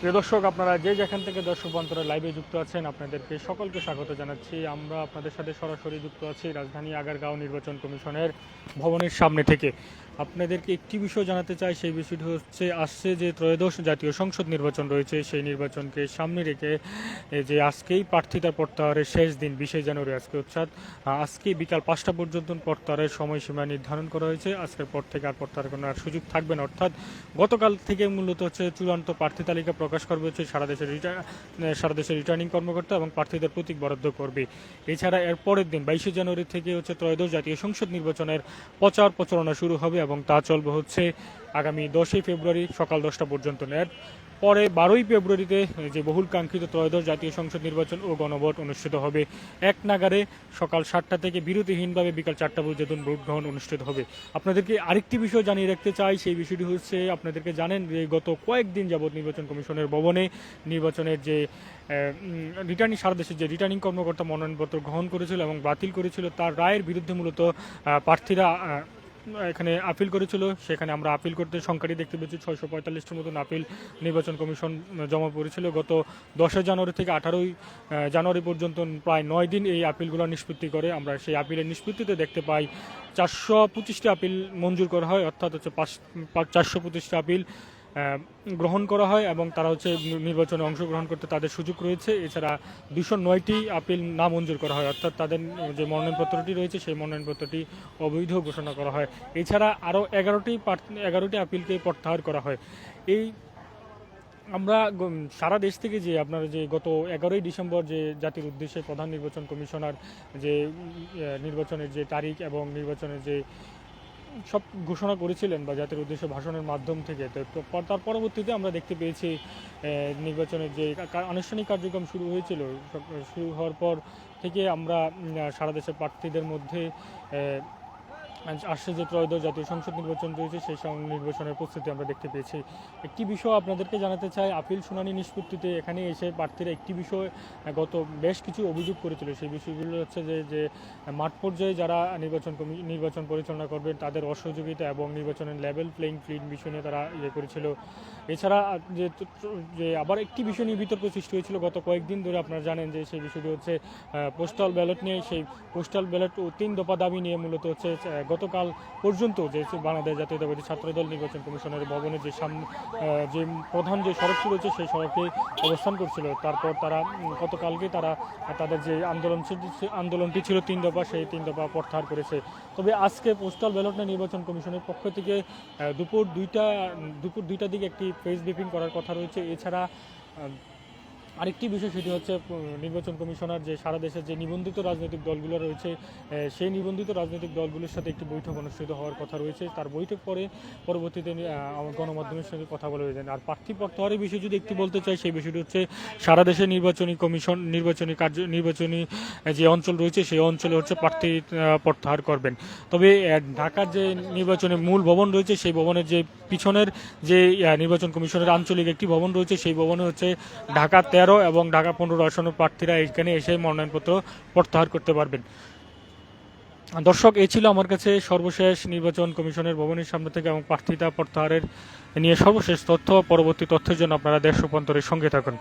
প্রিয় দর্শক, আপনারা যে যেখান থেকে দর্শক বন্ধুরা লাইভে যুক্ত আছেন আপনাদেরকে সকলকে স্বাগত জানাচ্ছি। আমরা আপনাদের সাথে সরাসরি যুক্ত আছি রাজধানী আগারগাঁও নির্বাচন কমিশনের ভবনের সামনে থেকে। আপনাদেরকে একটি বিষয় জানাতে চাই, সেই বিষয়টি হচ্ছে আসছে যে ত্রয়োদশ জাতীয় সংসদ নির্বাচন রয়েছে, সেই নির্বাচনকে সামনে রেখে যে আজকেই প্রার্থিতার প্রত্যাহারের শেষ দিন 20শে জানুয়ারি, আজকে অর্থাৎ আজকে বিকাল 5টা পর্যন্ত প্রত্যাহারের সময়সীমা নির্ধারণ করা হয়েছে। আজকের পর থেকে আর প্রত্যাহার কোনো আর সুযোগ থাকবে না, অর্থাৎ গতকাল থেকে মূলত হচ্ছে চূড়ান্ত প্রার্থী তালিকা প্রকাশ করবে হচ্ছে সারা দেশের রিটার্নিং কর্মকর্তা এবং প্রার্থীদের প্রতীক বরাদ্দ করবে। এছাড়া এর পরের দিন 22শে জানুয়ারি থেকে হচ্ছে ত্রয়োদশ জাতীয় সংসদ নির্বাচনের প্রচারণা শুরু হবে এবং তা চলবে হচ্ছে আগামী 10ই ফেব্রুয়ারি সকাল 10টা পর্যন্ত। এর পরে 12ই ফেব্রুয়ারিতে যে বহুল কাঙ্ক্ষিত ত্রয়োদশ জাতীয় সংসদ নির্বাচন ও গণভোট অনুষ্ঠিত হবে। এক নাগারে সকাল 7টা থেকে বিরতিহীনভাবে বিকাল 4টা পর্যন্ত ভোট গ্রহণ অনুষ্ঠিত হবে। আপনাদেরকে আরেকটি বিষয় জানিয়ে রাখতে চাই, সেই বিষয়টি হচ্ছে আপনাদেরকে জানেন যে গত কয়েকদিন যাবৎ নির্বাচন কমিশনের ভবনে নির্বাচনের যে সারা দেশের যে রিটার্নিং কর্মকর্তা মনোনয়নপত্র গ্রহণ করেছিল এবং বাতিল করেছিল, তার রায়ের বিরুদ্ধে মূলত প্রার্থীরা এখানে আপিল করেছিল। সেখানে আমরা আপিল করতে সংখ্যাটি দেখতে পেয়েছি 645টির মতন আপিল নির্বাচন কমিশন জমা পড়েছিল। গত 10 জানুয়ারি থেকে 18 জানুয়ারি পর্যন্ত প্রায় 9 দিন এই আপিলগুলো নিষ্পত্তি করে। আমরা সেই আপিলের নিষ্পত্তিতে দেখতে পাই 425টি আপিল মঞ্জুর করা হয়, অর্থাৎ হচ্ছে 425টি আপিল গ্রহণ করা হয় এবং তারা হচ্ছে নির্বাচনে অংশগ্রহণ করতে তাদের সুযোগ রয়েছে। এছাড়া 209টি আপিল না মঞ্জুর করা হয়, অর্থাৎ তাদের যে মনোনয়নপত্রটি রয়েছে সেই মনোনয়নপত্রটি অবৈধ ঘোষণা করা হয়। এছাড়া আরও 11টি আপিলকে প্রত্যাহার করা হয়। এই আমরা সারা দেশ থেকে যে আপনারা যে গত 11ই ডিসেম্বর যে জাতির উদ্দেশ্যে প্রধান নির্বাচন কমিশনার যে নির্বাচনের যে তারিখ এবং নির্বাচনের যে সব ঘোষণা করেছিলেন বা জাতির উদ্দেশ্যে ভাষণের মাধ্যম থেকে, তো তার পরবর্তীতে আমরা দেখতে পেয়েছি নির্বাচনের যে আনুষ্ঠানিক কার্যক্রম শুরু হয়েছিল, শুরু হওয়ার পর থেকে আমরা সারা দেশের প্রার্থীদের মধ্যে আসছে যে ত্রয়োদশ জাতীয় সংসদ নির্বাচন রয়েছে সেই নির্বাচনের প্রস্তুতি আমরা দেখতে পেয়েছি। একটি বিষয় আপনাদেরকে জানাতে চাই, আপিল শুনানি নিষ্পত্তিতে এখানে এসে প্রার্থীরা একটি বিষয় গত বেশ কিছু অভিযোগ করেছিল। সেই বিষয়গুলো হচ্ছে যে মাঠ পর্যায়ে যারা নির্বাচন পরিচালনা করবেন তাদের অসহযোগিতা এবং নির্বাচনের লেভেল প্লেইং ফিল্ড বিষয় নিয়ে তারা করেছিল। এছাড়া যে আবার একটি বিষয় নিয়ে বিতর্ক সৃষ্টি হয়েছিল গত কয়েকদিন ধরে, আপনারা জানেন যে সেই বিষয়টি হচ্ছে পোস্টাল ব্যালট নিয়ে। সেই পোস্টাল ব্যালট ও 3 দফা দাবি নিয়ে মূলত হচ্ছে গতকাল পর্যন্ত যে বাংলাদেশ জাতীয়তাবাদী ছাত্রদল নির্বাচন কমিশনের ভবনের যে যে প্রধান যে সড়কটি রয়েছে সেই সড়কে অবস্থান করছিল। তারপর তারা গতকালকে তাদের যে আন্দোলনটি ছিল 3 দফা, সেই 3 দফা প্রত্যাহার করেছে। তবে আজকে পোস্টাল ব্যালট নিয়ে নির্বাচন কমিশনের পক্ষ থেকে দুপুর 2টার দিকে একটি প্রেস ব্রিফিং করার কথা রয়েছে। এছাড়া আরেকটি বিষয় সেটি হচ্ছে নির্বাচন কমিশনার যে সারা দেশের যে নিবন্ধিত রাজনৈতিক দলগুলো রয়েছে সেই নিবন্ধিত রাজনৈতিক দলগুলোর সাথে একটি বৈঠক অনুষ্ঠিত হওয়ার কথা রয়েছে। তার বৈঠক পরবর্তীতে গণমাধ্যমের সঙ্গে কথা বলা হয়েছে। আর প্রার্থী প্রত্যাহারের বিষয়ে যদি একটু বলতে চাই, সেই বিষয়টি হচ্ছে সারা দেশের নির্বাচনী যে অঞ্চল রয়েছে সেই অঞ্চলে হচ্ছে প্রার্থী প্রত্যাহার করবেন। তবে ঢাকার যে নির্বাচনের মূল ভবন রয়েছে সেই ভবনের যে পিছনের যে নির্বাচন কমিশনের আঞ্চলিক একটি ভবন রয়েছে সেই ভবনে হচ্ছে ঢাকা 13 এবং ঢাকা 15 আসনের প্রার্থীরা এখানে এসে মনোনয়নপত্র প্রত্যাহার করতে পারবেন। দর্শক, এই ছিল আমার কাছে সর্বশেষ নির্বাচন কমিশনের ভবনের সামনে থেকে এবং প্রার্থিতা প্রত্যাহারের নিয়ে সর্বশেষ তথ্য। পরবর্তী তথ্যের জন্য আপনারা দেশ রূপান্তরের সঙ্গে থাকুন।